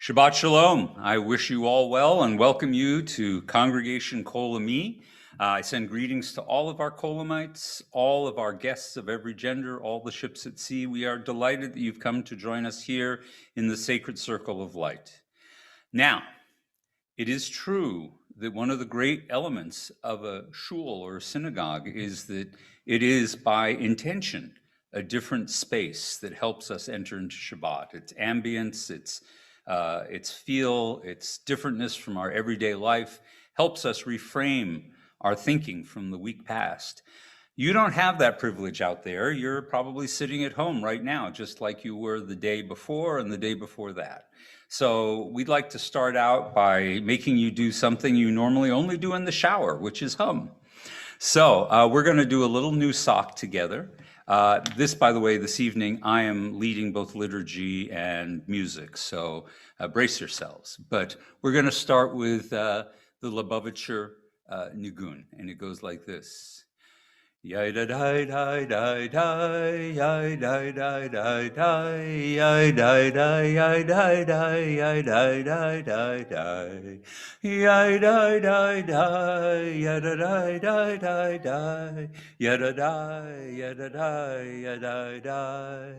Shabbat Shalom. I wish you all well and welcome you to Congregation Kol Ami. I send greetings to all of our Kolamites, all of our guests of every gender, all the ships at sea. We are delighted that you've come to join us here in the sacred circle of light. Now, it is true that one of the great elements of a shul or a synagogue is that it is by intention a different space that helps us enter into Shabbat. Its ambience, its feel, its differentness from our everyday life helps us reframe our thinking from the week past. You don't have that privilege out there. You're probably sitting at home right now, just like you were the day before and the day before that. So we'd like to start out by making you do something you normally only do in the shower, which is hum. So we're going to do a little new sock together. This, by the way, this evening, I am leading both liturgy and music, so brace yourselves. But we're going to start with the Lubavitcher Nigun, and it goes like this. Yai da da da da da, yai da da da da, yai da da yai da da yai da da da da, yai da da da, ya da da da da da, ya da da ya da da ya da da.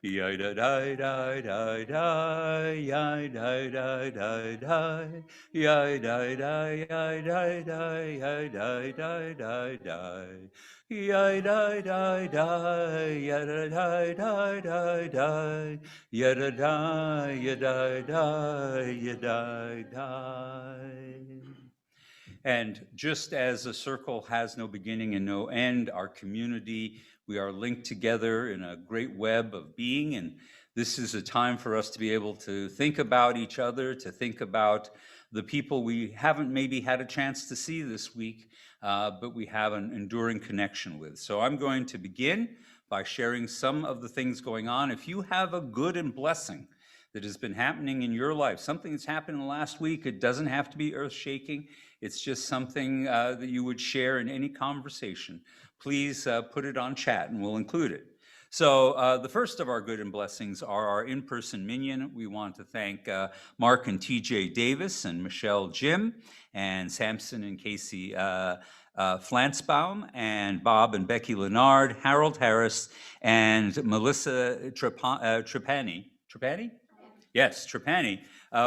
Yai da da da da da, yai da da da da, yai da da yai da da yai da da da da, yai da da da, ya da da da da da, ya da da ya da da ya da da. And just as a circle has no beginning and no end, our community, we are linked together in a great web of being. And this is a time for us to be able to think about each other, to think about the people we haven't maybe had a chance to see this week, but we have an enduring connection with. So I'm going to begin by sharing some of the things going on. If you have a good and blessing that has been happening in your life, something that's happened in the last week, it doesn't have to be earth-shaking. It's just something that you would share in any conversation. Please put it on chat and we'll include it. So the first of our good and blessings are our in-person minyan. We want to thank Mark and TJ Davis and Michelle Jim and Samson and Casey Flansbaum and Bob and Becky Leonard, Harold Harris, and Melissa Trapani. Trapani? Yes, Trapani,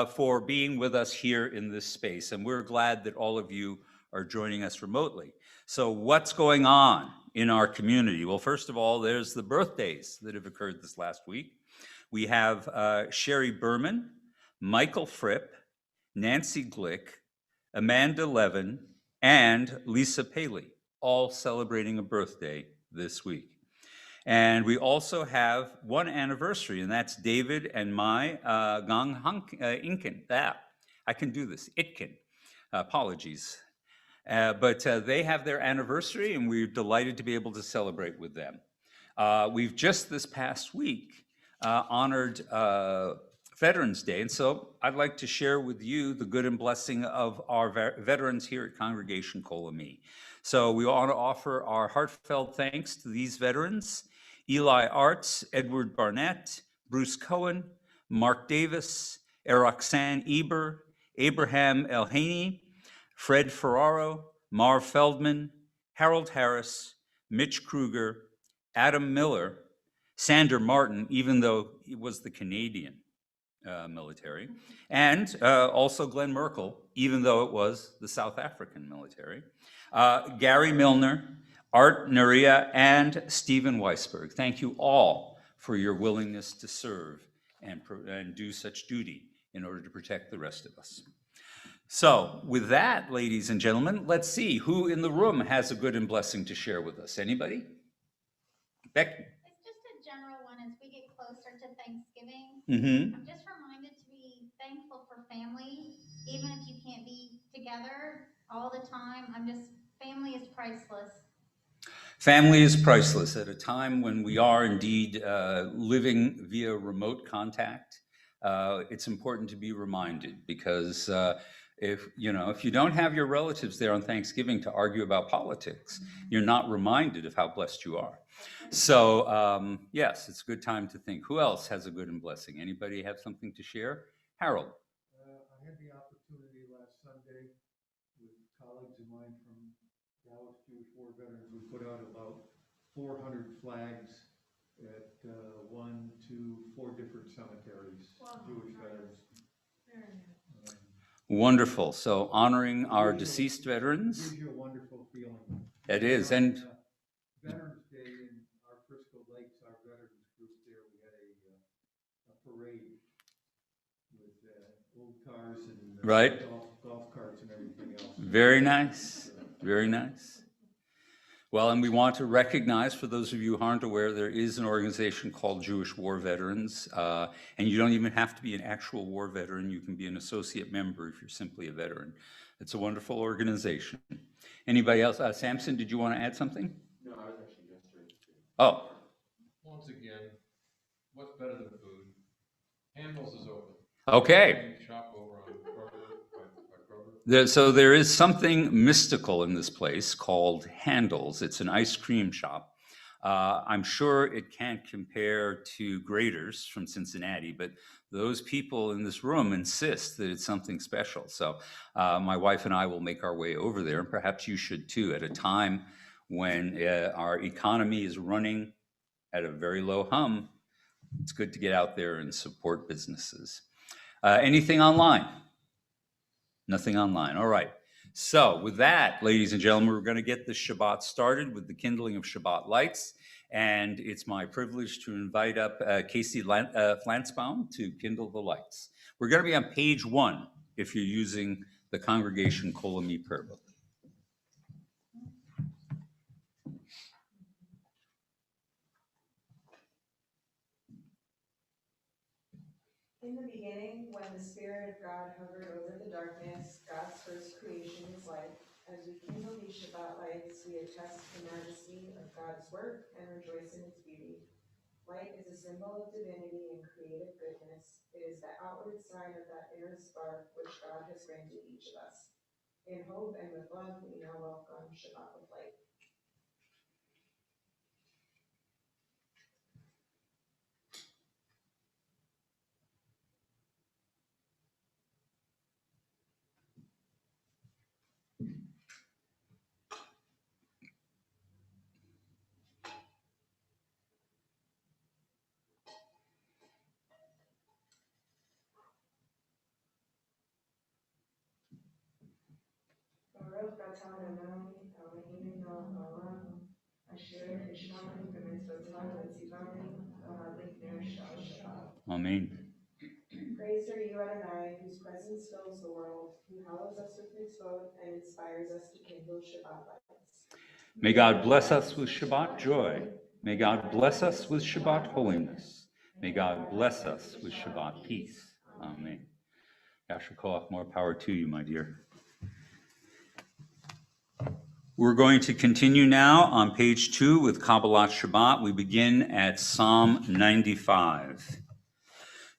for being with us here in this space. And we're glad that all of you are joining us remotely. So what's going on in our community? Well, first of all, there's the birthdays that have occurred this last week. We have Sherry Berman, Michael Fripp, Nancy Glick, Amanda Levin, and Lisa Paley, all celebrating a birthday this week. And we also have one anniversary, and that's David and my Gang Inken. I can do this, Itkin. Apologies. But they have their anniversary, and we're delighted to be able to celebrate with them. We've just this past week honored Veterans Day, and so I'd like to share with you the good and blessing of our veterans here at Congregation Kol Ami. So we want to offer our heartfelt thanks to these veterans: Eli Arts, Edward Barnett, Bruce Cohen, Mark Davis, Eroxanne Eber, Abraham Elhaney, Fred Ferraro, Marv Feldman, Harold Harris, Mitch Kruger, Adam Miller, Sander Martin, even though he was the Canadian military, and also Glenn Merkel, even though it was the South African military, Gary Milner, Art Naria, and Stephen Weisberg. Thank you all for your willingness to serve and do such duty in order to protect the rest of us. So with that, ladies and gentlemen, let's see who in the room has a good and blessing to share with us. Anybody? Becky? It's just a general one as we get closer to Thanksgiving. Mm-hmm. I'm just reminded to be thankful for family, even if you can't be together all the time. Family is priceless. Family is priceless at a time when we are indeed living via remote contact. It's important to be reminded because if you don't have your relatives there on Thanksgiving to argue about politics, you're not reminded of how blessed you are. So yes, it's a good time to think. Who else has a good and blessing? Anybody have something to share? Harold. I had the opportunity last Sunday with colleagues of mine from Dallas Jewish War Veterans. We put out about 400 flags at 1, 2, 4 different cemeteries, wow, Jewish veterans. Wonderful. So honoring our Gives you- deceased veterans. Gives you a wonderful feeling. It is. On, And Veterans Day in our Frisco Lakes, our veterans group there, we had a parade with old cars and right. golf carts and everything else. Very nice. Very nice. Well, and we want to recognize, for those of you who aren't aware, there is an organization called Jewish War Veterans, and you don't even have to be an actual war veteran. You can be an associate member if you're simply a veteran. It's a wonderful organization. Anybody else? Samson, did you want to add something? No, I was actually just interested. Oh. Once again, what's better than food? Handles is open. Okay. Shop over on Kroger, by Kroger. So there is something mystical in this place called Handles. It's an ice cream shop. I'm sure it can't compare to Grater's from Cincinnati, but those people in this room insist that it's something special. So my wife and I will make our way over there, and perhaps you should too, at a time when our economy is running at a very low hum. It's good to get out there and support businesses. Anything online? Nothing online. All right. So with that, ladies and gentlemen, we're going to get the Shabbat started with the kindling of Shabbat lights. And it's my privilege to invite up Casey Flansbaum to kindle the lights. We're going to be on page 1 if you're using the Congregation Kol Ami prayer book. In the beginning, when the Spirit of God hovered over the darkness, God's first creation was light. As we kindle these Shabbat lights, we attest the majesty of God's work and rejoice in its beauty. Light is a symbol of divinity and creative goodness. It is the outward sign of that inner spark which God has granted each of us. In hope and with love, we now welcome Shabbat with light. Baruch atah Adonai, Eloheinu melech haolam, asher ishmanu b'mitzvotav v'tzivanu v'hadlik ner shel Shabbat. Amen. Praised are you, Adonai, whose presence fills the world, who hallows us with mitzvot and inspires us to kindle Shabbat lights. May God bless us with Shabbat joy. May God bless us with Shabbat holiness. May God bless us with Shabbat peace. Amen. Yasher Koach, more power to you, my dear. We're going to continue now on page 2 with Kabbalat Shabbat. We begin at Psalm 95.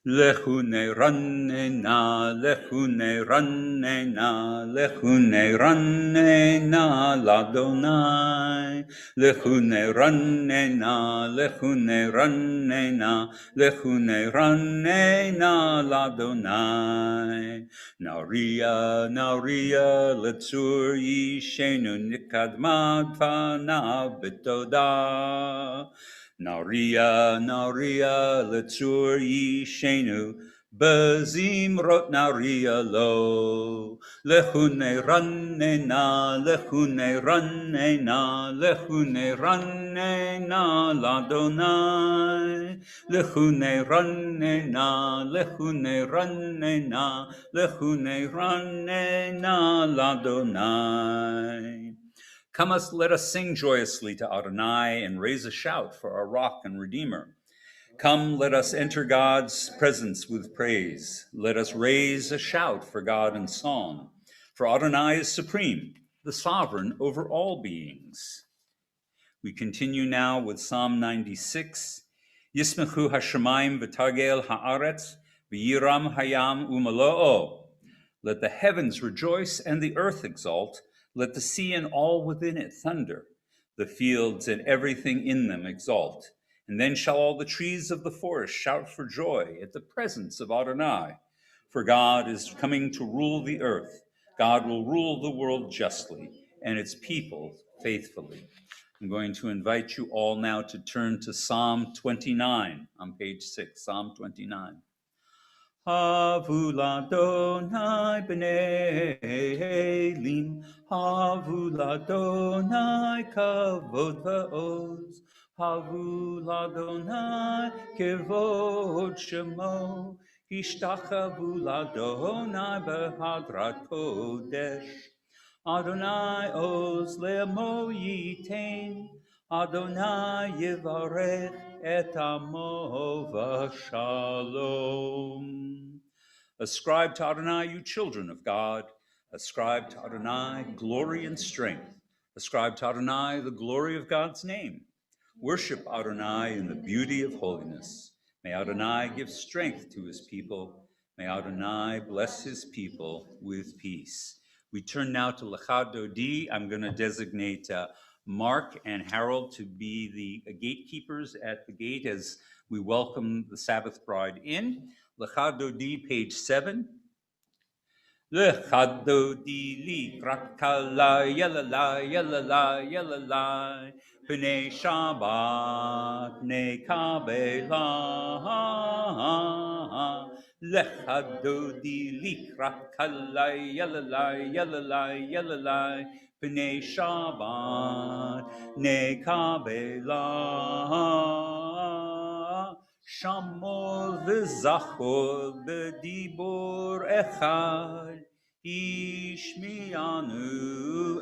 Lechune rannena, lechune rannena, lechune rannena, ladonai. Lechune rannena, lechune rannena, lechune rannena, ladonai. Nauria, nauria, letzur yishenu nikadmad panav betodah. Nauria, nauria, letzur yishenu, bezimrot nauria lo. Lechune rannena, lechune rannena, lechune rannena, ladonai. Lechune rannena, lechune rannena, lechune rannena, ladonai. Come, let us sing joyously to Adonai and raise a shout for our rock and redeemer. Come, let us enter God's presence with praise. Let us raise a shout for God in song. For Adonai is supreme, the sovereign over all beings. We continue now with Psalm 96. Yismechu hashamayim v'tagel haaretz v'yiram hayam umalo'o. Let the heavens rejoice and the earth exult. Let the sea and all within it thunder, the fields and everything in them exult. And then shall all the trees of the forest shout for joy at the presence of Adonai. For God is coming to rule the earth. God will rule the world justly and its people faithfully. I'm going to invite you all now to turn to Psalm 29 on page 6, Psalm 29. Havu l'Adonai b'nei Elim, havu l'Adonai kavod va'oz, havu l'Adonai kevod shemo, ishtachavu l'Adonai b'hadrat kodesh. Adonai oz le'amo yitain, Adonai yivarech et amo v'shalom. Ascribe to Adonai, you children of God. Ascribe to Adonai glory and strength. Ascribe to Adonai the glory of God's name. Worship Adonai in the beauty of holiness. May Adonai give strength to his people. May Adonai bless his people with peace. We turn now to Lecha Dodi. I'm going to designate Mark and Harold to be the gatekeepers at the gate as we welcome the Sabbath bride in. Lecha Dodi, page 7. Lecha Dodi li krakala yalala yalala yalala b'nei Shabbat nekabela. Lecha Dodi li krakala yalala yalala yalala b'nei Shabbat nekabela. Shamol v'zachor b'dibur echad, Ishmianu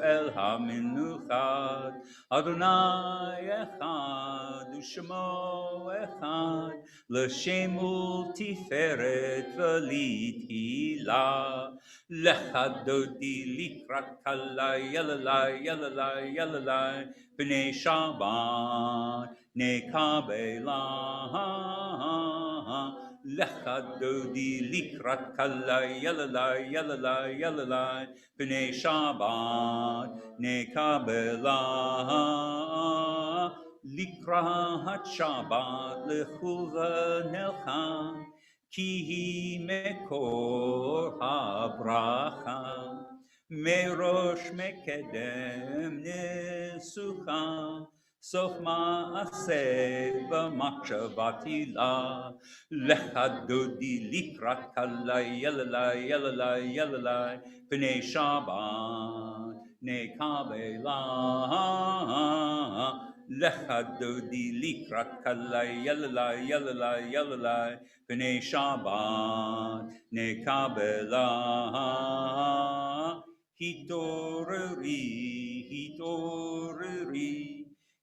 el haminuchad. Adonai echad u'shemo echad, l'shem u'tiferet v'lithilah. Lecha Dodi likrat kala yalalai yalalai yalalai b'nei Shabbat nekabela. Lecha Dodi likrat kala yalalai yalalai yalalai b'nei Shabbat nekabela. Likrat Shabbat lechuva nelchan, ki hi mekor habracha, merosh mekedem nesucha, sof ma'aseh b'machshavati la. Lecha Dodi likrat kala yalalai yalalai yalalai b'nei Shabbat nekabela. Lecha Dodi likrat kala yalalai yalalai yalalai b'nei Shabbat nekabela. Hitoreri, hitoreri,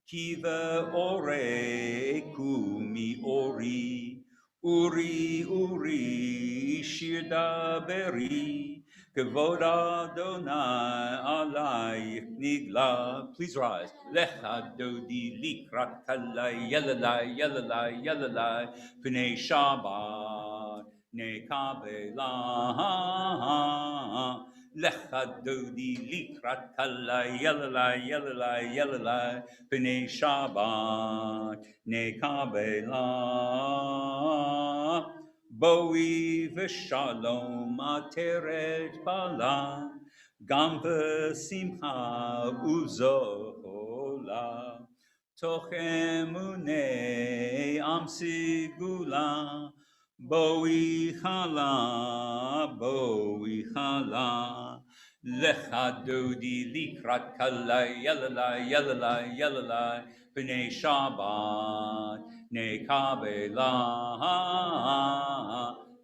kiva ore kumi ori, uri, uri, shirdaberi, kavod Adonai alayich nigla. Please rise. Lecha Dodi likrat kalai yalalai yalalai yalalai b'nei Shabbat nekabela. Lecha Dodi likrat kalai yalalai yalalai yalalai b'nei Shabbat nekabela. Boi v'shalom ateret bala, gam v'simcha uzola, toch emunei am sigula, boi chala, lecha Dodi likrat kalai yalalai yalalai yalalai b'nei Shabbat nekabela.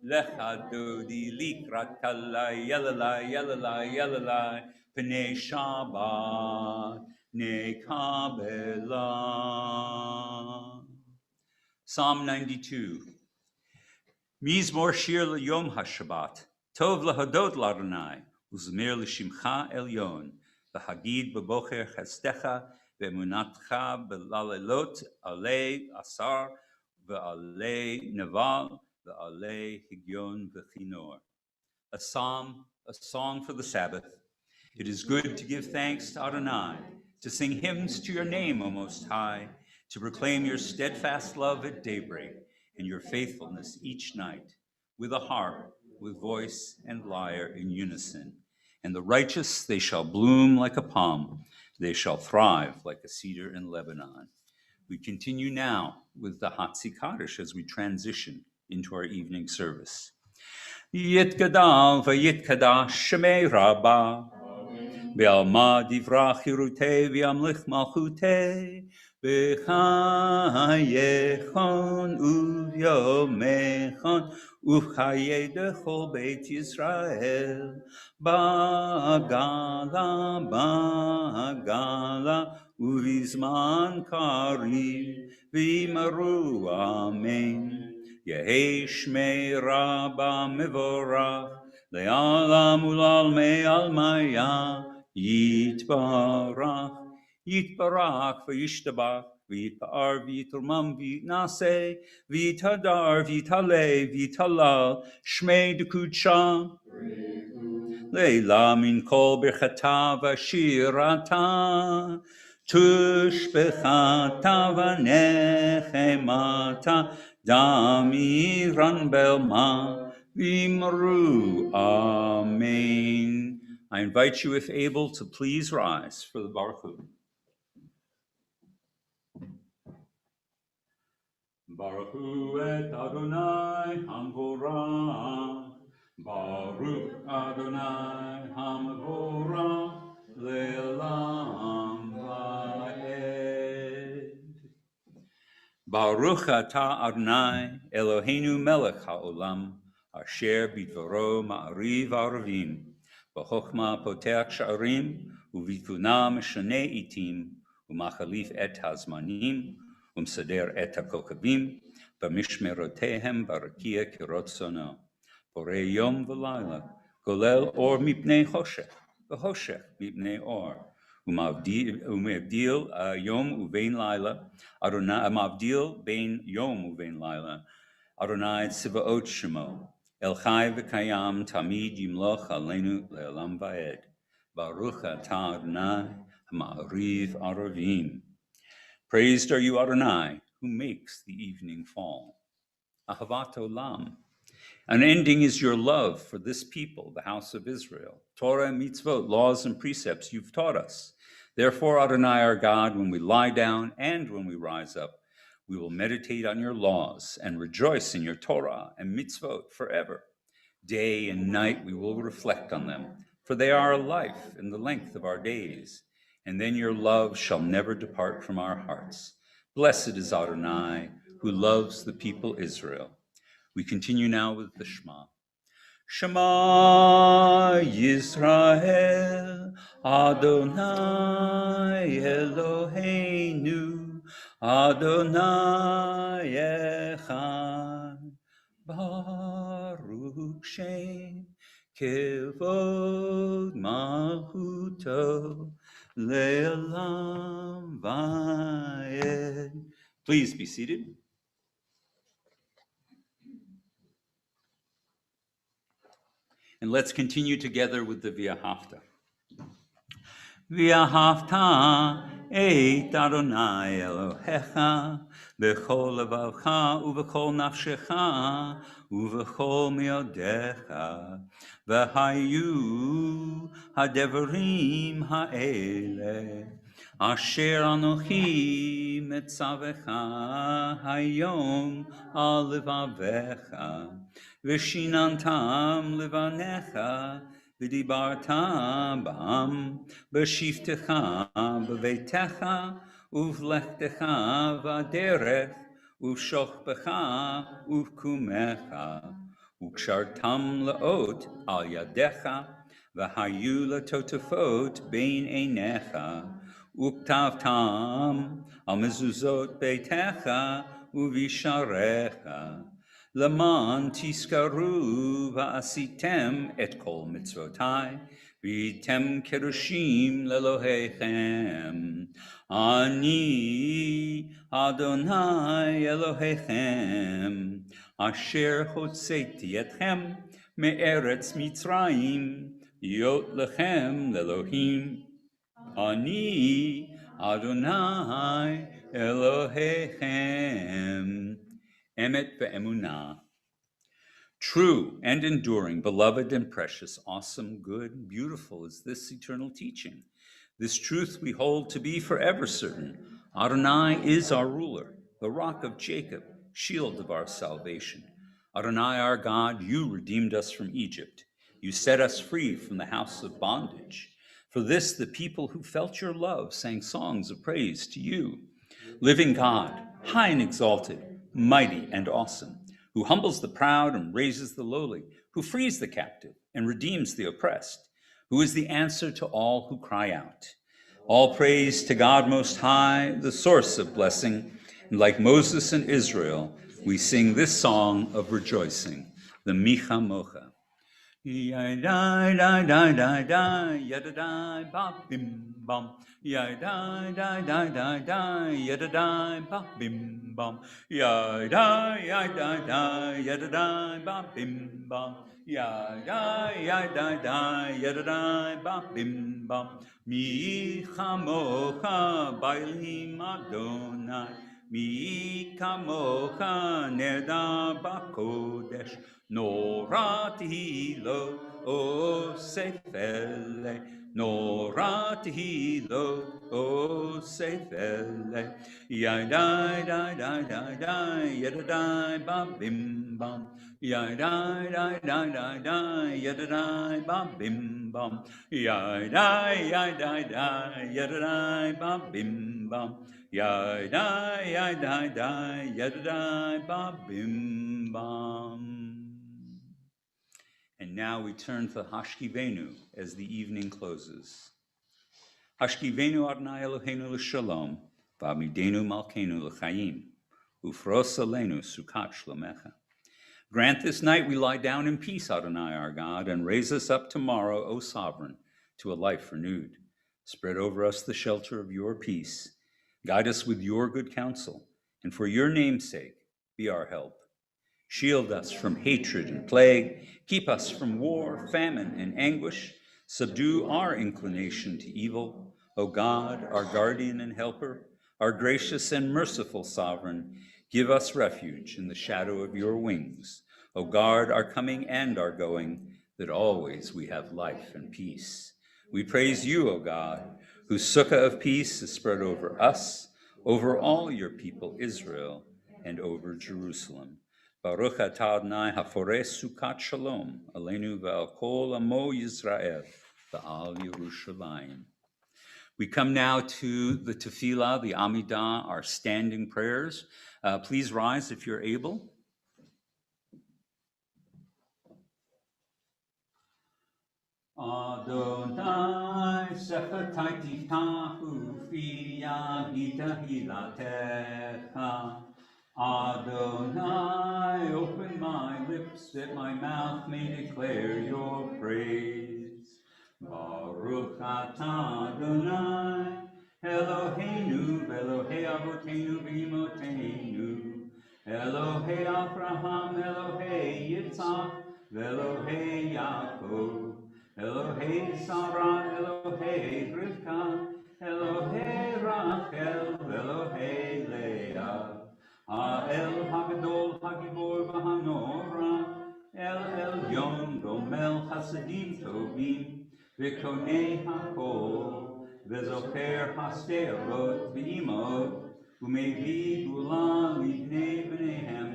Lecha Dodi likrat kalai yalalai yalalai yalalai b'nei Shabbat nekabela. Psalm 92. Mizmor shir l'yom haShabbat, tov lahadot l'Adonai, uzmir l'shimcha elyon, v'hagid b'bocher chesdecha, v'emunatcha b'lalelot alei asar, v'alei neval, v'alei higyon v'chinor. A psalm, a song for the Sabbath. It is good to give thanks to Adonai, to sing hymns to your name, O Most High, to proclaim your steadfast love at daybreak and your faithfulness each night, with a harp, with voice and lyre in unison. And the righteous, they shall bloom like a palm. They shall thrive like a cedar in Lebanon. We continue now with the Hatzi Kaddish as we transition into our evening service. Yitgadal v'yitkadash shemei Rabbah. Be'alma divra chirutei v'yamlich malchutei. B'chayechon u'yomechon u'chayei dechol Beit Yisrael. Ba'gala u'vizman kariv v'imaru amen. Yehei shmei Rabba mevorach le'alam u'lalmei almaya yitbarach yitbarach v'yishtabach v'yitbar v'yiturmam v'yitnase v'yitadar v'yitale v'yitalal shmei dekudsha leila min kol birchata v'shirata tushbechata v'nechemata damiran belma v'imru. Amen. I invite you, if able, to please rise for the Baruch Hu. Baruch Hu et Adonai Hamvorach. Baruch Adonai Hamvorach Le'olam Va'ed. Baruch atah Adonai Eloheinu melech haolam asher bidvaro ma'ariv aravim b'chokhmah poteach sha'arim u'vituna mishanei itim u'machalif et hazmanim u'msader et hakokabim b'mishmerotehem barakia kirotzono borei yom v'layla golel or mipnei choshech v'choshech mipnei or umavdil yom uvein laila Adonai mavdil bein yom uvein laila Adonai tzivaot shemo el chai v'kayam tamid yimloch aleinu le'olam va'ed Baruch atah Adonai ha'ma'ariv aravim. Praised are you, Adonai, who makes the evening fall. Ahavat olam. Unending is your love for this people, the house of Israel. Torah and mitzvot, laws and precepts you've taught us. Therefore, Adonai our God, when we lie down and when we rise up, we will meditate on your laws and rejoice in your Torah and mitzvot forever. Day and night we will reflect on them, for they are a life in the length of our days. And then your love shall never depart from our hearts. Blessed is Adonai, who loves the people Israel. We continue now with the Shema. Shema Yisrael, Adonai Eloheinu, Adonai Echad, Baruch Shem, Kevod Malchuto, Le'olam Va'ed. Please be seated. And let's continue together with the V'ahavta. V'ahavta et Adonai Elohecha b'chol levavcha u'v'chol nafshecha u'v'chol miodecha v'hayu hadevarim ha'ele asher anochi metzavecha hayom al levavecha v'shinantam levanecha v'dibartam bam b'shiftecha b'veitecha uv'lechtecha v'aderech uv'shochbecha uv'kumecha u'kshartam la'ot al yadecha v'hayu latotafot bein einecha u'ktavtam al mezuzot beitecha uv'isharecha Laman tiskaru va'asitem et kol mitzvotai v'item kerushim lelohechem. Ani Adonai Elohechem asher hotzeti etchem me'eretz Mitzrayim yot lechem lelohim. Ani Adonai Elohechem. Emet ve'emunah. True and enduring, beloved and precious, awesome, good, beautiful is this eternal teaching. This truth we hold to be forever certain. Adonai is our ruler, the rock of Jacob, shield of our salvation. Adonai our God, you redeemed us from Egypt. You set us free from the house of bondage. For this, the people who felt your love sang songs of praise to you. Living God, high and exalted, mighty and awesome, who humbles the proud and raises the lowly, who frees the captive and redeems the oppressed, who is the answer to all who cry out. All praise to God Most High, the source of blessing. And like Moses and Israel, we sing this song of rejoicing, the Micha Mocha. Ya da da da da da, ya da da ba bim bum. Ya da da da da da, ya da da ba bim bum. Ya da da, ya da da ba bim bum. Ya da da, ya da da ba bim bum. Mi chamocha bailim Adonai. Mi kamocha neda bakodesh. Norati lo o sefele, norati lo o sefele, ya da da da da da, ya da da ba bim bam, ya da da da da da, ya da da ba bim bam, ya da da, ya da da ba bim bam, ya da da, ya da da ba bim bam. And now we turn to Hashkivenu as the evening closes. Hashkivenu Adonai Eloheinu l'shalom, v'amidenu malkeinu l'chaim, ufros aleinu sukat shlomecha. Grant this night we lie down in peace, Adonai our God, and raise us up tomorrow, O Sovereign, to a life renewed. Spread over us the shelter of your peace. Guide us with your good counsel, and for your name's sake, be our help. Shield us from hatred and plague. Keep us from war, famine, and anguish. Subdue our inclination to evil. O God, our guardian and helper, our gracious and merciful sovereign, give us refuge in the shadow of your wings. O guard our coming and our going, that always we have life and peace. We praise you, O God, whose sukkah of peace is spread over us, over all your people Israel, and over Jerusalem. Baruch atah Adonai haforeh sukat shalom aleinu ve'al kol amo Yisrael ve'al Yerushalayim. We come now to the tefillah, the Amidah, our standing prayers. Please rise if you're able. Adonai sefatai tiftahu fi yahita hilatecha. Adonai, open my lips that my mouth may declare your praise. Baruch atah Adonai, Eloheinu v'Elohei Avoteinu v'Imotenu, Elohei Avraham, Elohei Yitzhak, v'Elohei Yaakov, Elohei Sarah, Elohei Rivka, Elohei Rachel, Elohei Leah. El Hagadol Hagibor Vahanora, El Elyon Gomel Chasadim Tovim, V'konei Hakol, V'zocher Hasterot V'imot, U'mevi Gula Libnei B'neihem,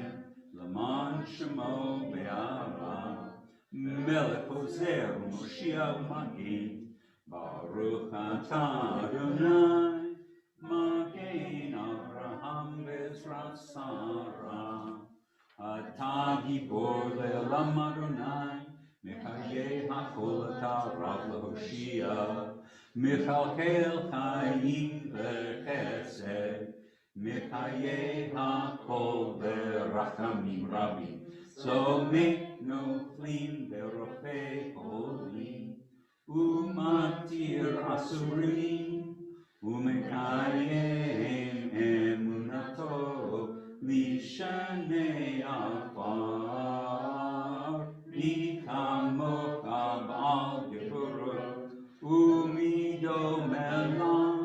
Laman Shemo Be'ara, Melech Hoser Moshiach Magid, Baruch atah Adonai, Magen Avraham Bezrat Sarah, Atah Gibor Le'olam Adonai, Mechayeh HaKol Atah Rav LaHoshia, Mechalkel Chaim V'Chesed, Mechayeh HaKol V'Rachamim Rabim, Tzomeh Noflim V'Rofei Holim, Umatir Asurim, Umekayem emunato lishanei afar, Mikamocha ba'al geburot, Umido melah,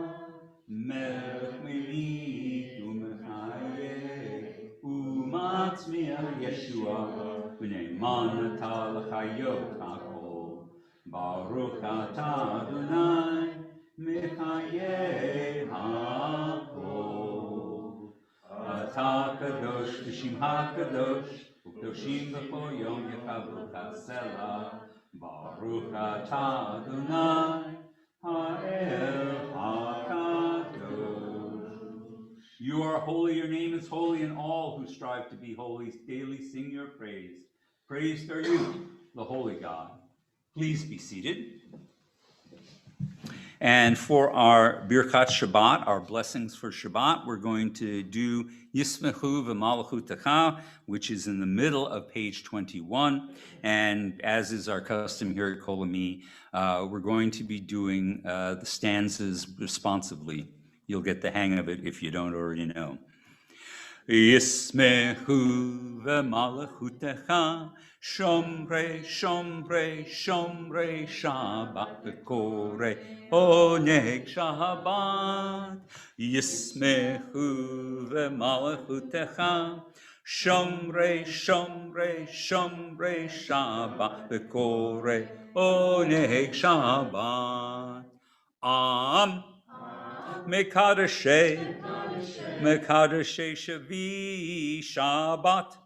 melech melit umechayeh, Umatzmiach Yeshua, v'ne'eman ata l'chayot hakol. Baruch ata Adonai, mechayeh hakol. Ata kadosh v'shimcha kadosh, u'kadoshim b'chol yom yechavrucha selah. Baruch ata Adonai, ha'el hakadosh. You are holy, your name is holy, and all who strive to be holy daily sing your praise. Praised are you, the holy God. Please be seated. And for our Birkat Shabbat, our blessings for Shabbat, we're going to do Yismechu v'Malchutecha, which is in the middle of page 21. And as is our custom here at Kol Ami, we're going to be doing the stanzas responsively. You'll get the hang of it if you don't already know. Yismechu v'Malchutecha, Shomrei, Shomrei, Shomrei Shabbat v'Korei Oneg Shabbat. Yismechu v'Malchutecha, Shomrei, Shomrei, Shomrei Shabbat v'Korei Oneg Shabbat. Am Mekadeshei, Mekadeshei Shavi Shabbat.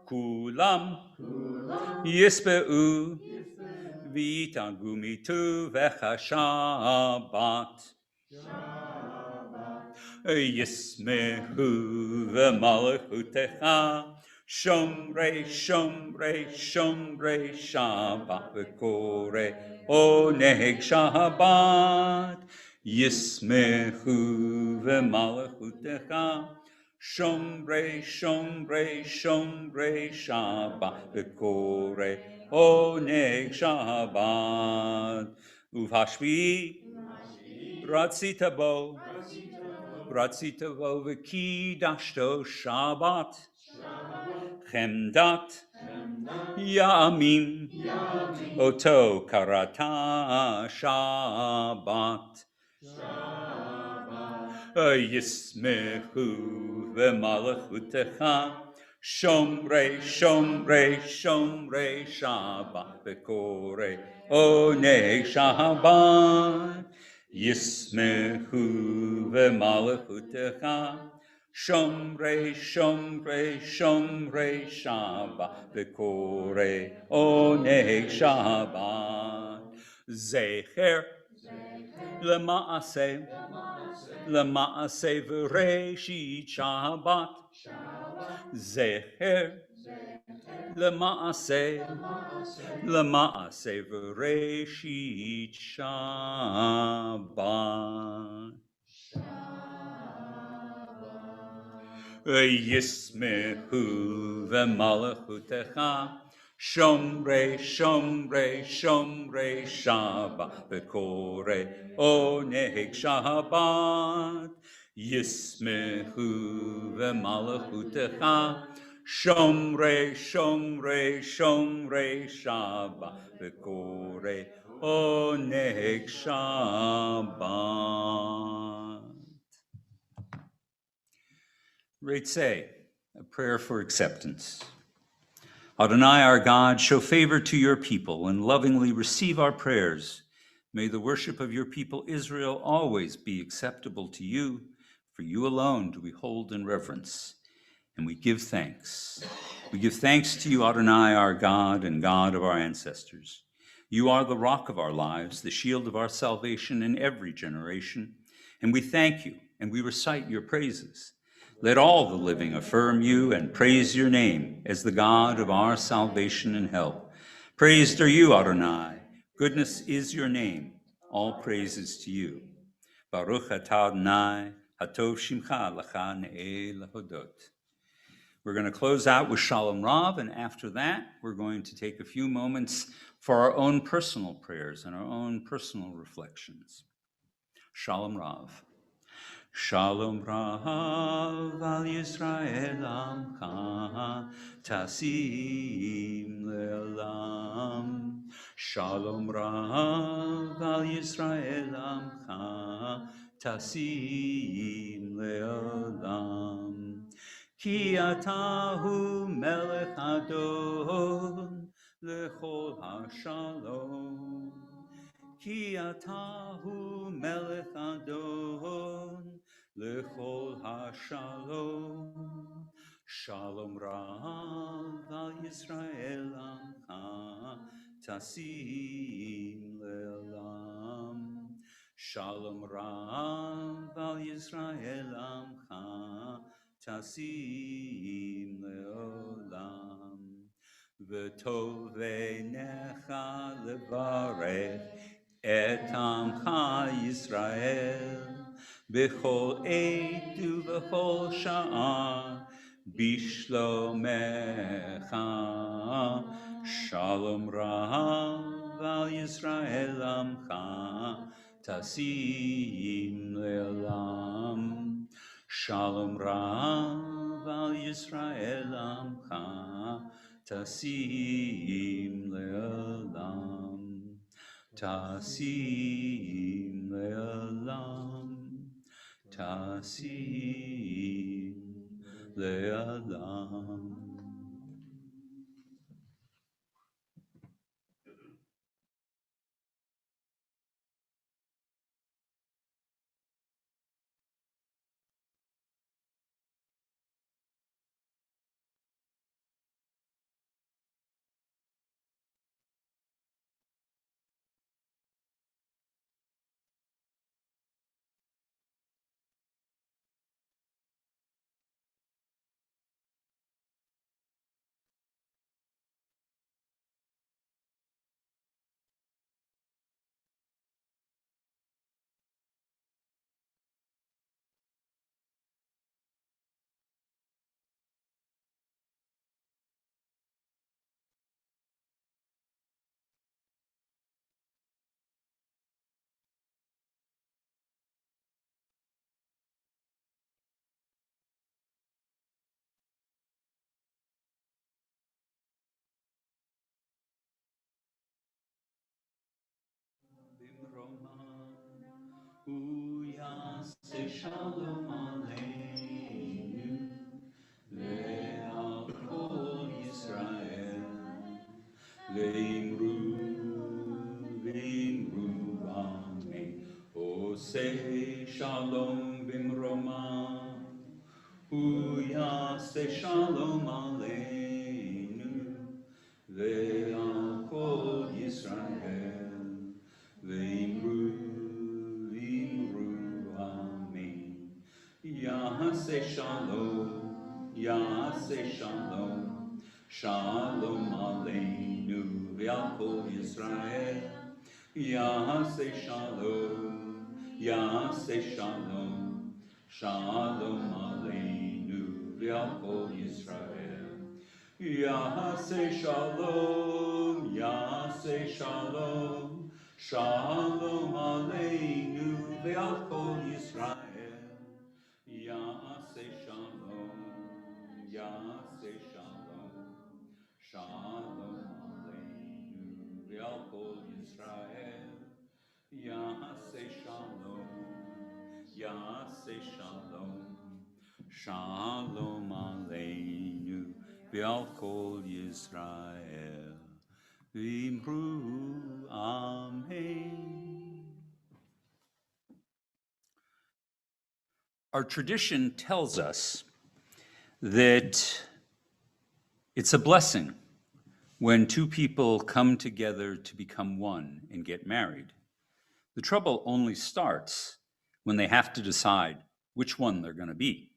Kulam Yisbe'u V'yitagu mitu v'cha Shabbat. Yismehu v'malchutecha, Shomrei, Shomrei, Shomrei Shabbat v'korei oneg Shabbat. Yismehu v'malchutecha, Shomrei, Shomrei, Shomrei Shabbat v'korei oneg Shabbat. Uvhashvi Ratzita bo v'kidashto Shabbat. Chemdat Yamim Oto Karata Shabbat. Yismechu v'malchutecha, Shomrei, Shomrei, Shomrei Shabbat v'korei oneg Shabbat. Yismechu v'malchutecha, Shomrei, Shomrei, Shomrei Shabbat v'korei oneg Shabbat. Zecher Lema'aseh v'reishit Shabbat. Zecher Lema'aseh v'reishit Shabbat. Yismechu v'malchutecha, Shomrei, Shomrei, Shomrei Shabbat v'korei oneg Shabbat. Yismechu v'malchutecha, Shomrei, Shomrei, Shomrei Shabbat v'korei oneg Shabbat. Reitzeh, a prayer for acceptance. Adonai, our God, show favor to your people and lovingly receive our prayers. May the worship of your people Israel always be acceptable to you, for you alone do we hold in reverence, and we give thanks. We give thanks to you, Adonai, our God and God of our ancestors. You are the rock of our lives, the shield of our salvation in every generation, and we thank you and we recite your praises. Let all the living affirm you and praise your name as the God of our salvation and help. Praised are you, Adonai. Goodness is your name. All praises to you. Baruch atah Adonai, hatov shimcha lecha ne'eh lahodot. We're going to close out with Shalom Rav, and after that, we're going to take a few moments for our own personal prayers and our own personal reflections. Shalom Rav. Shalom Rav al Yisrael Amcha Tasim Le'olam. Shalom Rav al Yisrael Amcha Tasim Le'olam. Ki atahu melech adon lechol hashalom. Ki atahu melech adon lechol hashalom. Shalom Rav al Yisrael amcha tasim le'olam. Shalom Rav al Yisrael amcha tasim le'olam. V'tov einecha levarech et amcha Yisrael b'chol עת ובכל שעה בשלומך. Shalom Rav al Yisrael amcha tasim le'olam. Shalom Rav al Yisrael amcha tasim le'olam. Tasim le'olam. Tasim le'olam. Uyase shalom aleinu ve'al kol Yisrael ve'imru amen. Oseh shalom bimroma uyase shalom aleinu ve'al kol Yisrael ve'imru amen. Yaseh shalom, shalom aleinu ve'al kol Yisrael. Yaseh shalom, shalom aleinu ve'al kol Yisrael. Yaseh shalom, shalom aleinu ve'al kol Yisrael. Yaseh shalom, shalom aleinu ve'al kol Yisrael. Yaseh shalom, shalom aleinu ve'al kol Yisrael. V'imru amen. Our tradition tells us that it's a blessing when two people come together to become one and get married. The trouble only starts when they have to decide which one they're going to be.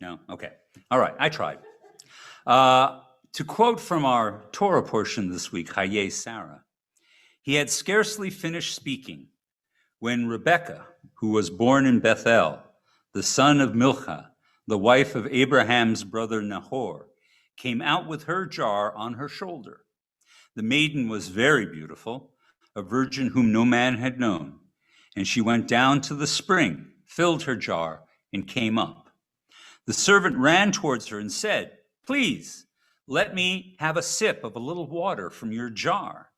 No? Okay. All right, I tried. To quote from our Torah portion this week, Hayei Sarah, he had scarcely finished speaking when Rebekah, who was born in Bethel, the son of Milcah, the wife of Abraham's brother Nahor, came out with her jar on her shoulder. The maiden was very beautiful, a virgin whom no man had known, and she went down to the spring, filled her jar, and came up. The servant ran towards her and said, "Please, let me have a sip of a little water from your jar."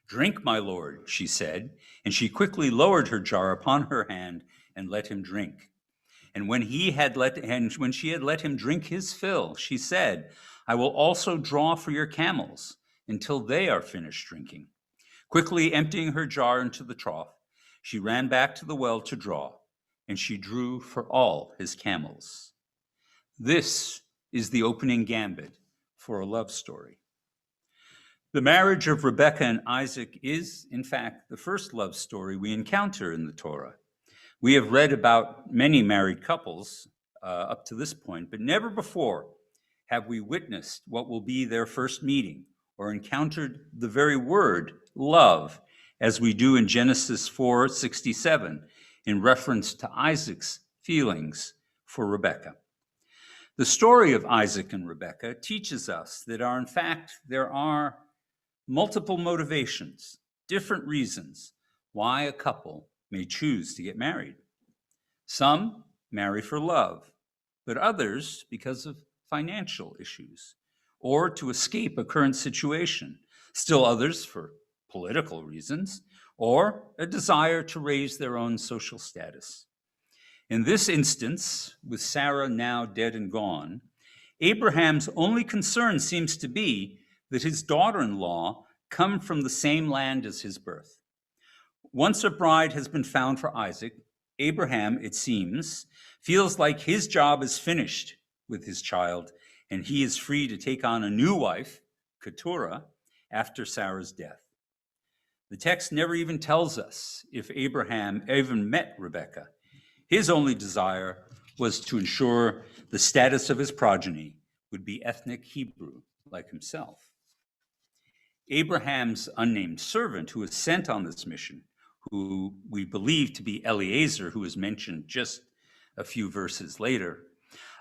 "Drink, my lord," she said, and she quickly lowered her jar upon her hand and let him drink. And when she had let him drink his fill, she said, I will also draw for your camels until they are finished drinking. Quickly emptying her jar into the trough, she ran back to the well to draw, and she drew for all his camels. This is the opening gambit for a love story. The marriage of Rebekah and Isaac is, in fact, the first love story we encounter in the Torah. We have read about many married couples up to this point, but never before have we witnessed what will be their first meeting or encountered the very word love as we do in Genesis 4:67 in reference to Isaac's feelings for Rebekah. The story of Isaac and Rebekah teaches us that there are multiple motivations, different reasons why a couple may choose to get married. Some marry for love, but others because of financial issues or to escape a current situation. Still others for political reasons or a desire to raise their own social status. In this instance, with Sarah now dead and gone, Abraham's only concern seems to be that his daughter-in-law come from the same land as his birth. Once a bride has been found for Isaac, Abraham, it seems, feels like his job is finished with his child, and he is free to take on a new wife, Keturah, after Sarah's death. The text never even tells us if Abraham even met Rebekah. His only desire was to ensure the status of his progeny would be ethnic Hebrew, like himself. Abraham's unnamed servant who was sent on this mission, who we believe to be Eliezer, who is mentioned just a few verses later,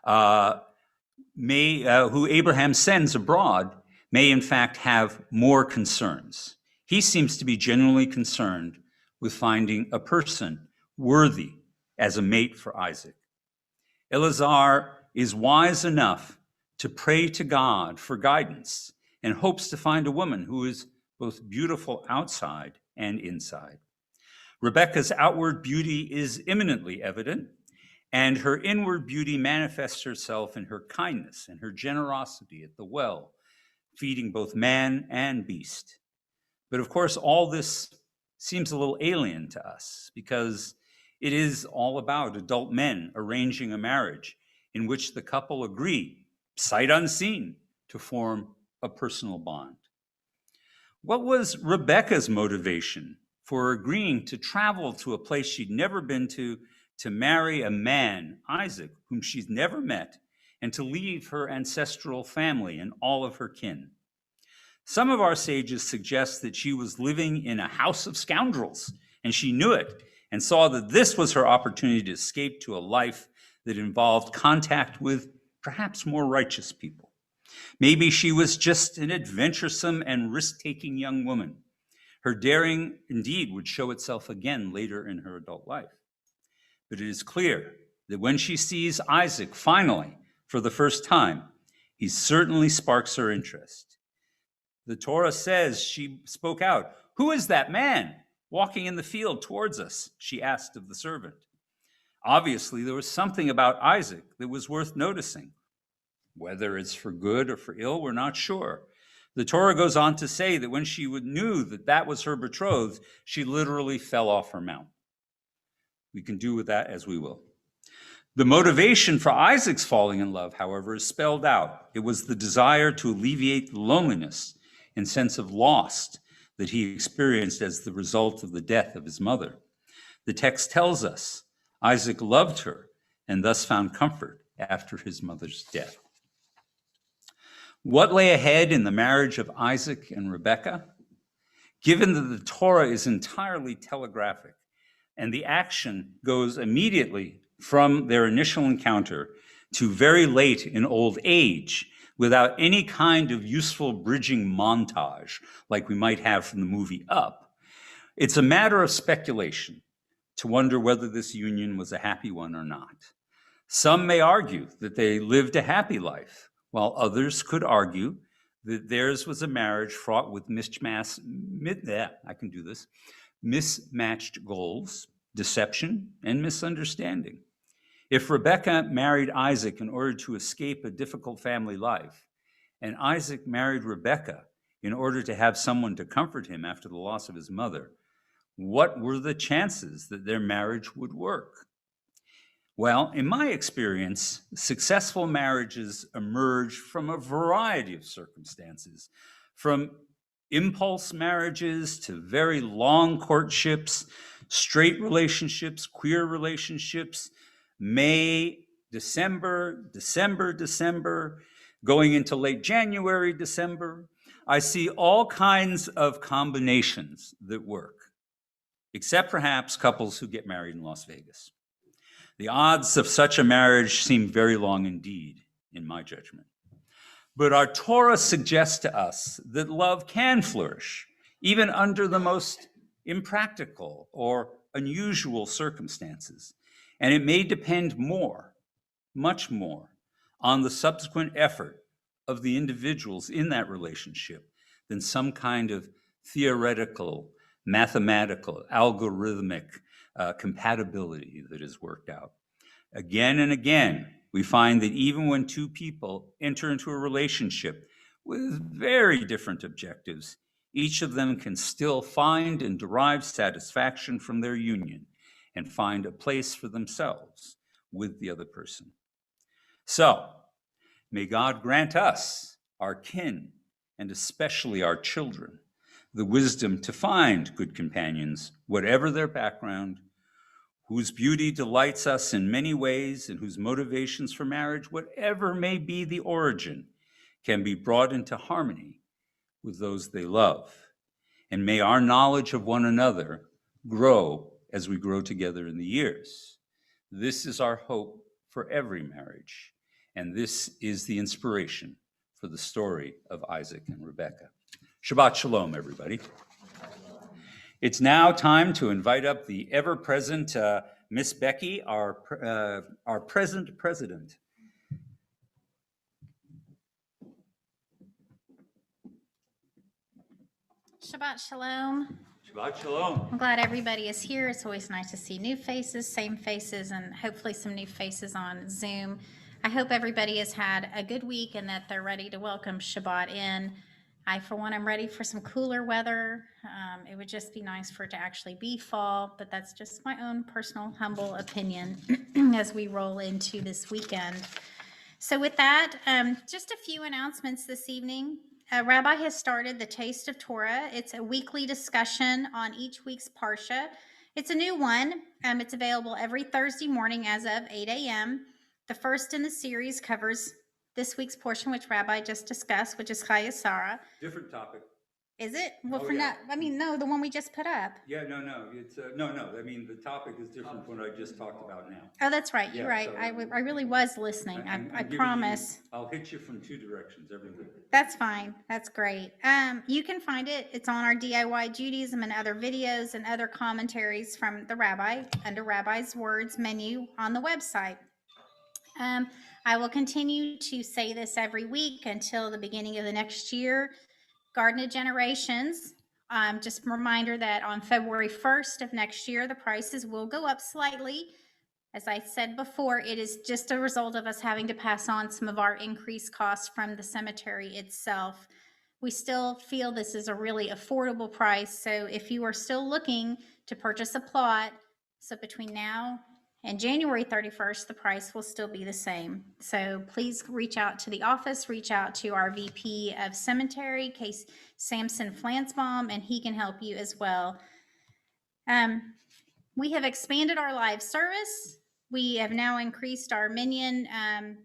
who Abraham sends abroad, may in fact have more concerns. He seems to be genuinely concerned with finding a person worthy as a mate for Isaac. Eliezer is wise enough to pray to God for guidance and hopes to find a woman who is both beautiful outside and inside. Rebekah's outward beauty is eminently evident, and her inward beauty manifests herself in her kindness and her generosity at the well, feeding both man and beast. But of course, all this seems a little alien to us because it is all about adult men arranging a marriage in which the couple agree, sight unseen, to form a personal bond. What was Rebekah's motivation for agreeing to travel to a place she'd never been to marry a man, Isaac, whom she's never met, and to leave her ancestral family and all of her kin? Some of our sages suggest that she was living in a house of scoundrels, and she knew it and saw that this was her opportunity to escape to a life that involved contact with perhaps more righteous people. Maybe she was just an adventuresome and risk-taking young woman. Her daring indeed would show itself again later in her adult life. But it is clear that when she sees Isaac finally for the first time, he certainly sparks her interest. The Torah says she spoke out, "Who is that man walking in the field towards us?" she asked of the servant. Obviously, there was something about Isaac that was worth noticing. Whether it's for good or for ill, we're not sure. The Torah goes on to say that when she knew that that was her betrothed, she literally fell off her mount. We can do with that as we will. The motivation for Isaac's falling in love, however, is spelled out. It was the desire to alleviate the loneliness and sense of loss that he experienced as the result of the death of his mother. The text tells us Isaac loved her and thus found comfort after his mother's death. What lay ahead in the marriage of Isaac and Rebekah? Given that the Torah is entirely telegraphic and the action goes immediately from their initial encounter to very late in old age without any kind of useful bridging montage like we might have from the movie Up, it's a matter of speculation to wonder whether this union was a happy one or not. Some may argue that they lived a happy life, while others could argue that theirs was a marriage fraught with mismatched goals, deception, and misunderstanding. If Rebekah married Isaac in order to escape a difficult family life, and Isaac married Rebekah in order to have someone to comfort him after the loss of his mother, what were the chances that their marriage would work? Well, in my experience, successful marriages emerge from a variety of circumstances, from impulse marriages to very long courtships, straight relationships, queer relationships, May, December, December, going into late January, December. I see all kinds of combinations that work, except perhaps couples who get married in Las Vegas. The odds of such a marriage seem very long indeed, in my judgment. But our Torah suggests to us that love can flourish, even under the most impractical or unusual circumstances. And it may depend more, much more, on the subsequent effort of the individuals in that relationship than some kind of theoretical, mathematical, algorithmic compatibility that is worked out. Again and again, we find that even when two people enter into a relationship with very different objectives, each of them can still find and derive satisfaction from their union and find a place for themselves with the other person. So, may God grant us, our kin, and especially our children, the wisdom to find good companions, whatever their background, whose beauty delights us in many ways and whose motivations for marriage, whatever may be the origin, can be brought into harmony with those they love. And may our knowledge of one another grow as we grow together in the years. This is our hope for every marriage, and this is the inspiration for the story of Isaac and Rebekah. Shabbat Shalom, everybody. It's now time to invite up the ever-present Miss Becky, our present president. Shabbat Shalom. Shabbat Shalom. I'm glad everybody is here. It's always nice to see new faces, same faces, and hopefully some new faces on Zoom. I hope everybody has had a good week and that they're ready to welcome Shabbat in. I, for one, am ready for some cooler weather. It would just be nice for it to actually be fall, but that's just my own personal, humble opinion as we roll into this weekend. So with that, just a few announcements this evening. Rabbi has started the Taste of Torah. It's a weekly discussion on each week's Parsha. It's a new one. It's available every Thursday morning as of 8 a.m. The first in the series covers this week's portion, which Rabbi just discussed, which is Chaya Sarah. Different topic. Is it? Well, Oh, for yeah. now, no, the one we just put up. Yeah, no, it's, no, I mean, the topic is different from what I just talked about now. Oh, that's right. You're Yeah, right. so- I really was listening. I'm I giving promise. I'll hit you from two directions every week. That's fine. That's great. You can find it. It's on our DIY Judaism and other videos and other commentaries from the rabbi under Rabbi's Words menu on the website. I will continue to say this every week until the beginning of the next year. Garden of Generations. Just a reminder that on February 1st of next year, the prices will go up slightly. As I said before, it is just a result of us having to pass on some of our increased costs from the cemetery itself. We still feel this is a really affordable price. So if you are still looking to purchase a plot, so between now and January 31st, the price will still be the same. So please reach out to the office, reach out to our VP of Cemetery, Case Samson Flansbaum, and he can help you as well. We have expanded our live service. We have now increased our minyan,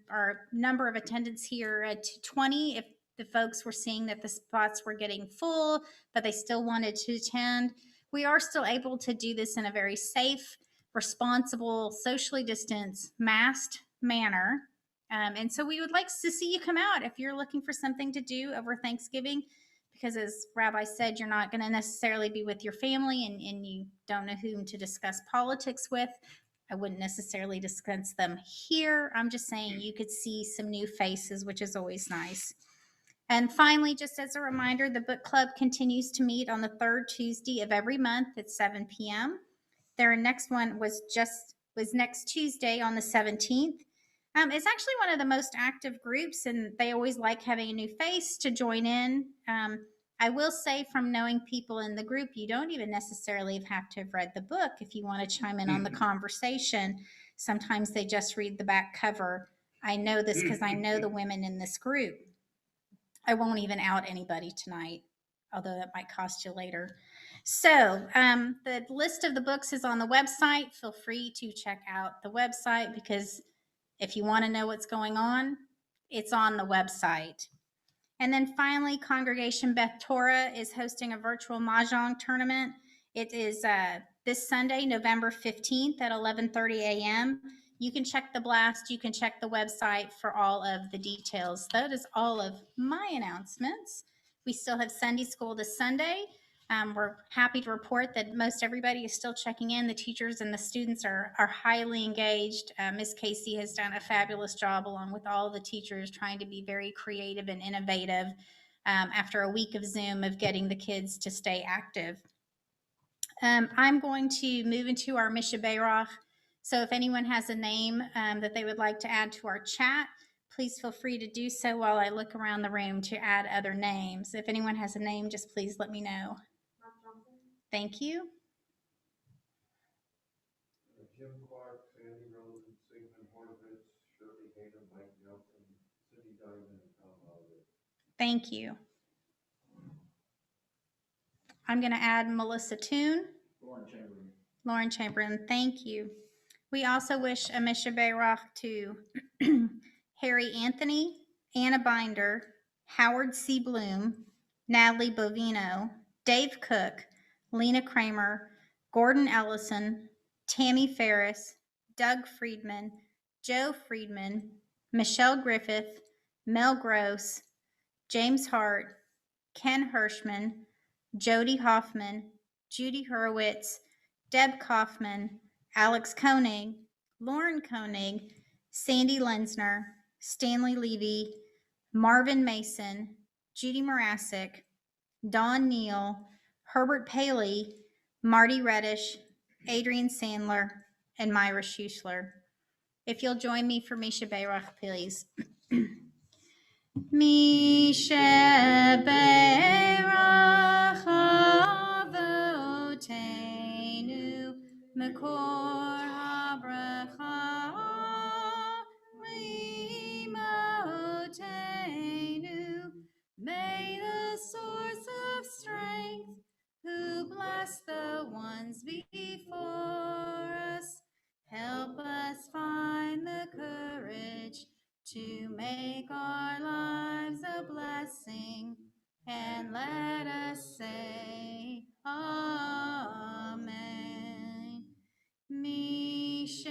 our number of attendants here to 20. If the folks were seeing that the spots were getting full, but they still wanted to attend, we are still able to do this in a very safe, responsible, socially distanced, masked manner. And so we would like to see you come out if you're looking for something to do over Thanksgiving, because as Rabbi said, you're not going to necessarily be with your family and you don't know whom to discuss politics with. I wouldn't necessarily discuss them here. I'm just saying you could see some new faces, which is always nice. And finally, just as a reminder, the book club continues to meet on the third Tuesday of every month at 7 p.m. Their next one was just was next Tuesday on the 17th. It's actually one of the most active groups, and they always like having a new face to join in. I will say, from knowing people in the group, you don't even necessarily have to have read the book if you want to chime in on the conversation. Sometimes they just read the back cover. I know this because I know the women in this group. I won't even out anybody tonight, although that might cost you later. So the list of the books is on the website. Feel free to check out the website, because if you want to know what's going on, it's on the website. And then finally, Congregation Beth Torah is hosting a virtual Mahjong tournament. It is this Sunday, November 15th at 11:30 a.m. You can check the blast. You can check the website for all of the details. That is all of my announcements. We still have Sunday school this Sunday. We're happy to report that most everybody is still checking in. The teachers and the students are highly engaged. Ms. Casey has done a fabulous job, along with all the teachers, trying to be very creative and innovative after a week of Zoom, of getting the kids to stay active. I'm going to move into our Misha Bayrach. So if anyone has a name that they would like to add to our chat, please feel free to do so while I look around the room to add other names. If anyone has a name, just please let me know. Thank you. Jim Clark, Sandy Rosen, Sigmund Horowitz, Shirley Hayden, Mike Nelson, Cindy Diamond, and Tom Oliver. Thank you. I'm going to add Melissa Toon. Lauren Chamberlain, thank you. We also wish a Misha Bayrach to Harry Anthony, Anna Binder, Howard C. Bloom, Natalie Bovino, Dave Cook, Lena Kramer, Gordon Ellison, Tammy Ferris, Doug Friedman, Joe Friedman, Michelle Griffith, Mel Gross, James Hart, Ken Hirschman, Jody Hoffman, Judy Hurwitz, Deb Kaufman, Alex Koenig, Lauren Koenig, Sandy Lenzner, Stanley Levy, Marvin Mason, Judy Morasic, Dawn Neal, Herbert Paley, Marty Reddish, Adrian Sandler, and Myra Schuschler. If you'll join me for Misha Bayrach, please. Misha Bayrach Avotenu Mekor HaBracha Rimotenu. May the source of strength, who bless the ones before us, help us find the courage to make our lives a blessing, and let us say Amen. Misha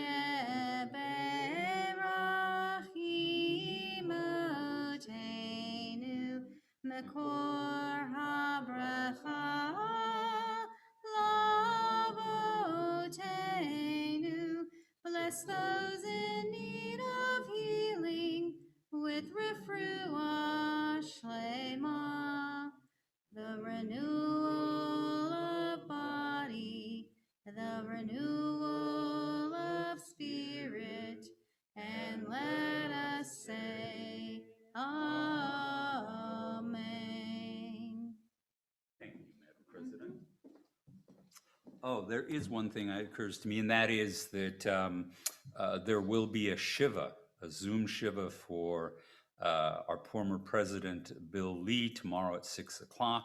Bayrach Imotenu Mekor HaBracha Lavotenu. Bless those in need of healing with refuah shlema, the renewal of body, the renewal of spirit, and let us say Amen. Thank you, Madam President. Oh, there is one thing that occurs to me, and that is that there will be a Shiva, a Zoom Shiva for our former President Bill Lee tomorrow at 6 o'clock.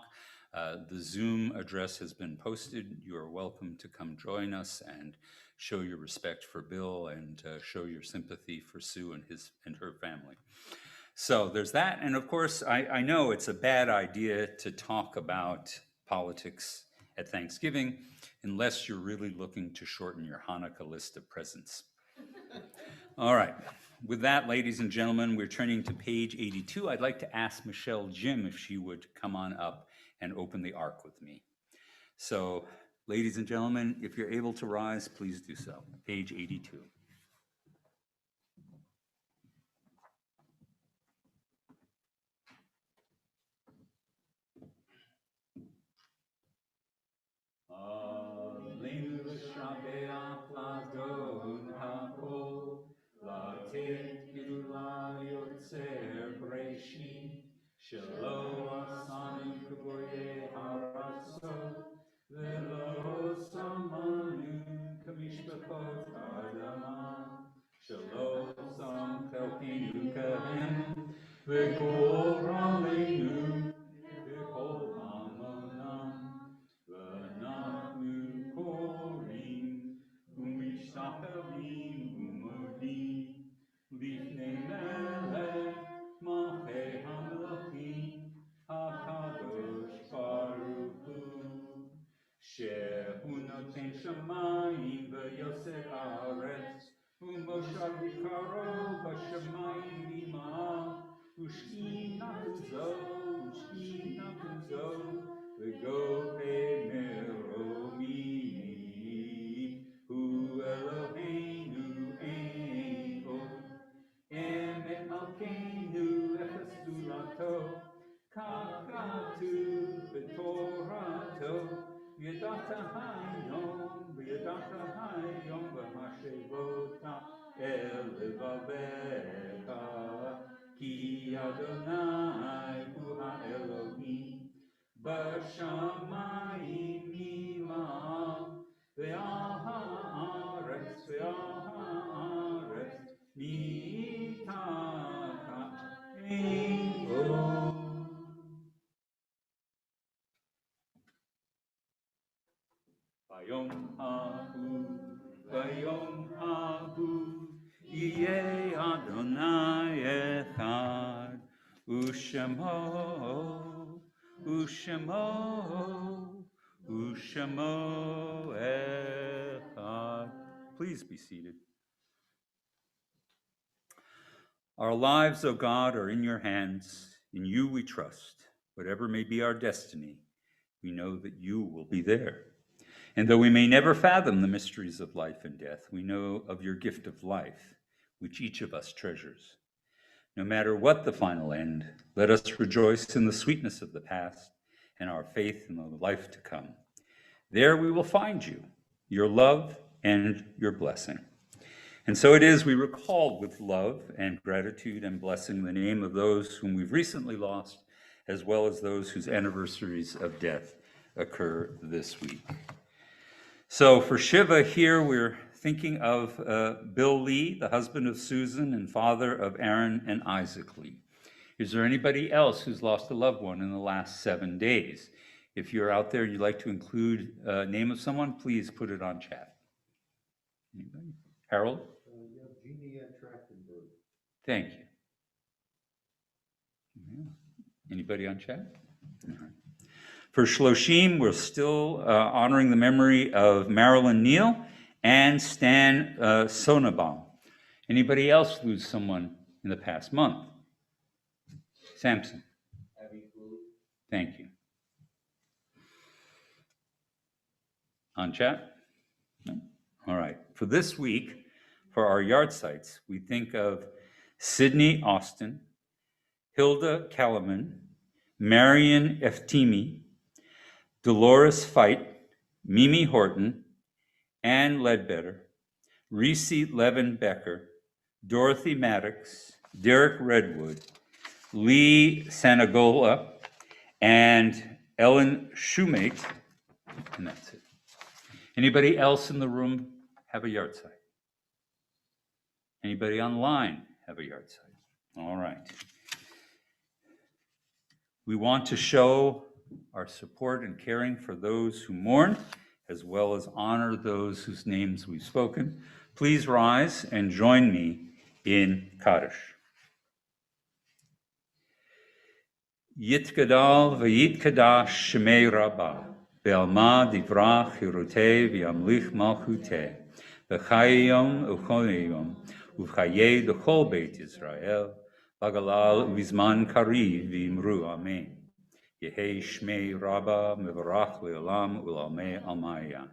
The Zoom address has been posted. You are welcome to come join us and show your respect for Bill and show your sympathy for Sue and her family. So there's that. And of course, I know it's a bad idea to talk about politics at Thanksgiving unless you're really looking to shorten your Hanukkah list of presents. All right. With that, ladies and gentlemen, we're turning to page 82. I'd like to ask Michelle Jim if she would come on up and open the ark with me. So, ladies and gentlemen, if you're able to rise, please do so. Page 82. Aleinu l'shabeach l'Adonai Ate Gilula Yotzer Breishi, Shelo Asanu Kaboye Haraso, Velo Samanu Kamishpakot Adama, Shelo Sam Chelkenu Kahem, Vekol Raleinu, Vekol Amonam, Vanachnu Korim, Umishtachalim Umodim, Lifnei Melech, Malchei HaMelachim, HaKadosh Baruch Hu, Shehu Noten Shamayim v'Yoser Haaretz, Umoshav Yikaro b'Shamayim V'Ima'ah, Ushkinatu Zo, V'Gope Meromi, Hu Eloheinu Ein Od, Emet Malkeinu Echas Zulato, Kakatu B'Torato, V'yadata Hayom V'Hashevota El Levavecha, Ki Adonai Hu HaElohim, B'Shamayim Mima'al, Ve'al Ha'aretz Mitachat Ein-Od. Bayom Hahu, Yeh Adonai Echad, Ushemo, Ushemo Echad. Please be seated. Our lives, O God, are in your hands. In you we trust. Whatever may be our destiny, we know that you will be there. And though we may never fathom the mysteries of life and death, we know of your gift of life, which each of us treasures. No matter what the final end, let us rejoice in the sweetness of the past and our faith in the life to come. There we will find you, your love and your blessing. And so it is we recall with love and gratitude and blessing the name of those whom we've recently lost, as well as those whose anniversaries of death occur this week. So for Shiva here, we're thinking of Bill Lee, the husband of Susan and father of Aaron and Isaac Lee. Is there anybody else who's lost a loved one in the last 7 days? If you're out there and you'd like to include a name of someone, please put it on chat. Anybody? Harold? You have Jeannie Trachtenberg. Thank you. Anybody on chat? All right. For Shloshim, we're still honoring the memory of Marilyn Neal and Stan Sonnebaum. Anybody else lose someone in the past month? Samson. Thank you. On chat? No? All right. For this week, for our yard sites, we think of Sydney Austin, Hilda Kalaman, Marion Eftimi, Dolores Feit, Mimi Horton, Ann Ledbetter, Reese Levin Becker, Dorothy Maddox, Derek Redwood, Lee Sanagola, and Ellen Shoemate, and that's it. Anybody else in the room have a yard site? Anybody online have a yard site? All right. We want to show our support and caring for those who mourn, as well as honor those whose names we've spoken. Please rise and join me in Kaddish. Yitgadal v'yitkadash shemei rabbah, ve'alma divrach hirutei v'yamlich malchutei, v'chayim u'choyim, u'chayei d'chol beit Yisrael, v'galal u'vizman kariv v'imru amen. Yehei shmei rabbah mevarach le'olam u'lamei almaya.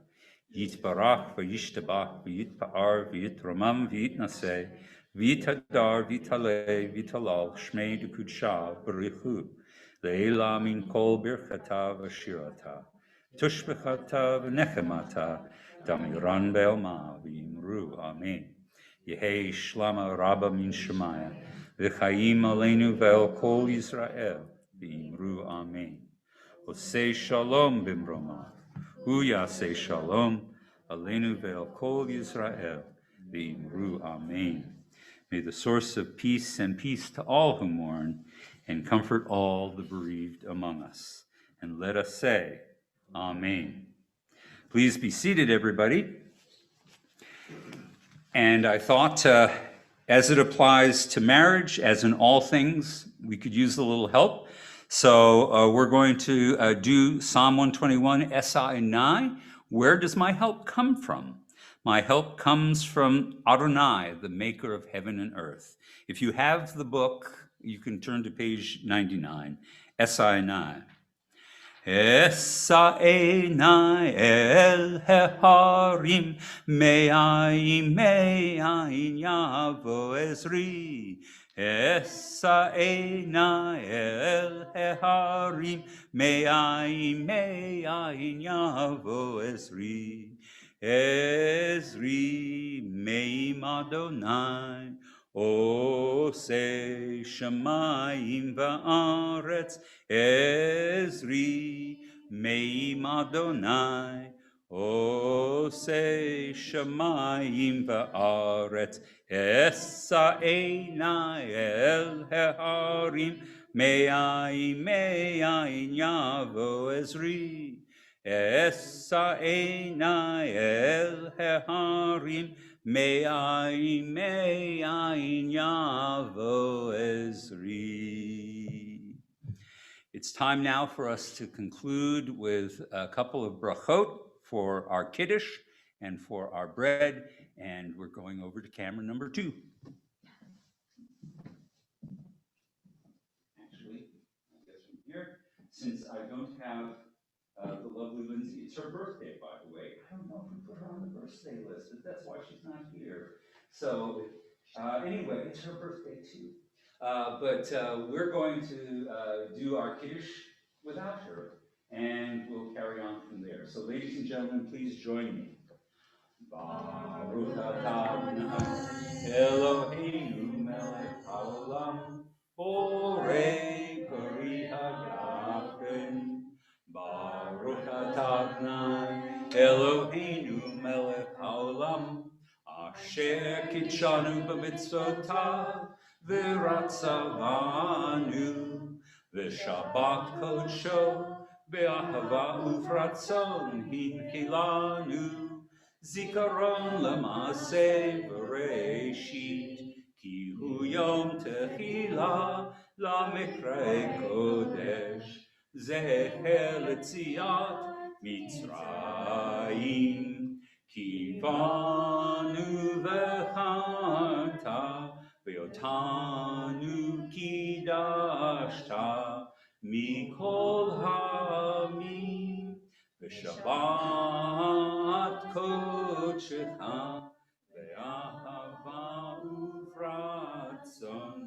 Yitbarach v'yishtabach v'yitpa'ar v'yitramam v'yitnaseh v'yitadar v'yitaleh v'yitalal shmei d'kudsha b'richu le'ela min kol birchata v'shirata tushbechata v'nechemata damiran be'alma v'yimru amen. Yehi Shlama Rabba Min Shemaya, V'chaim Aleinu Ve'el Kol Yisrael, V'imru Amen. Osei Shalom Bimroma, Hu Yaseh Shalom, Aleinu Ve'el Kol Yisrael, V'imru Amen. May the source of peace and peace to all who mourn, and comfort all the bereaved among us. And let us say, Amen. Please be seated, everybody. And I thought, as it applies to marriage, as in all things, we could use a little help. So we're going to do Psalm 121, SI9. Where does my help come from? My help comes from Adonai, the maker of heaven and earth. If you have the book, you can turn to page 99, SI9. Esa einai el heharim, me'ayin yavo ezri. Esa einai el heharim, me'ayin yavo ezri. Ezri me'im Adonai, Osei shamayim va'aretz, Ezri me'im Adonai, Osei shamayim va'aretz, Esa einai el heharim, me'ayin yavo Ezri. Esa einai el heharim, me'ayin yavo Ezri. It's time now for us to conclude with a couple of brachot for our kiddush and for our bread, and we're going over to camera number 2. Actually, I guess from here, since I don't have the lovely Lindsay. It's her birthday, by the way. I don't know if we put her on the birthday list, but that's why she's not here. So anyway, it's her birthday too. But we're going to do our kiddush without her, and we'll carry on from there. So ladies and gentlemen, please join me. Baruch atah Adonai Eloheinu melech haolam, borei pari hagafen. Baruch atah Adonai Eloheinu melech haolam, asher kitshanu b'mitzvotav v'ratzavanu v'shabbat kodsho be'ahava uvratzon hinkilanu. Zikaron l'maaseh v'reishit, ki hu yom tehila l'mikrei kodesh, zecher l'tziat Mitzrayim, ki vanu v'charta, v'yotanu kidashta, mikol ha'amim. Shabbat kodshecha ve'ahava uvratzon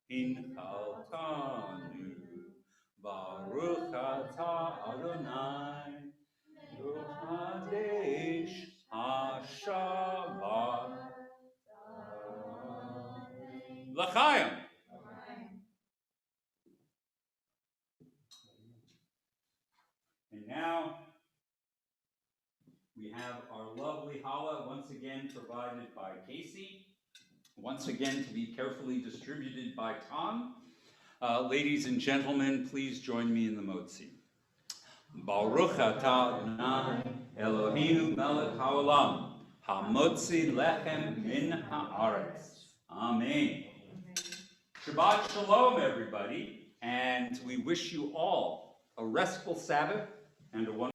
hinchaltanu. Baruch atah Adonai Yochadesh HaShabbat. L'chaim. And now we have our lovely challah, once again provided by Casey, once again to be carefully distributed by Tom. Ladies and gentlemen, please join me in the motzi. Baruch atah Adonai Eloheinu melech haolam, hamotzi lechem min haaretz. Amen. Shabbat shalom, everybody, and we wish you all a restful Sabbath and a wonderful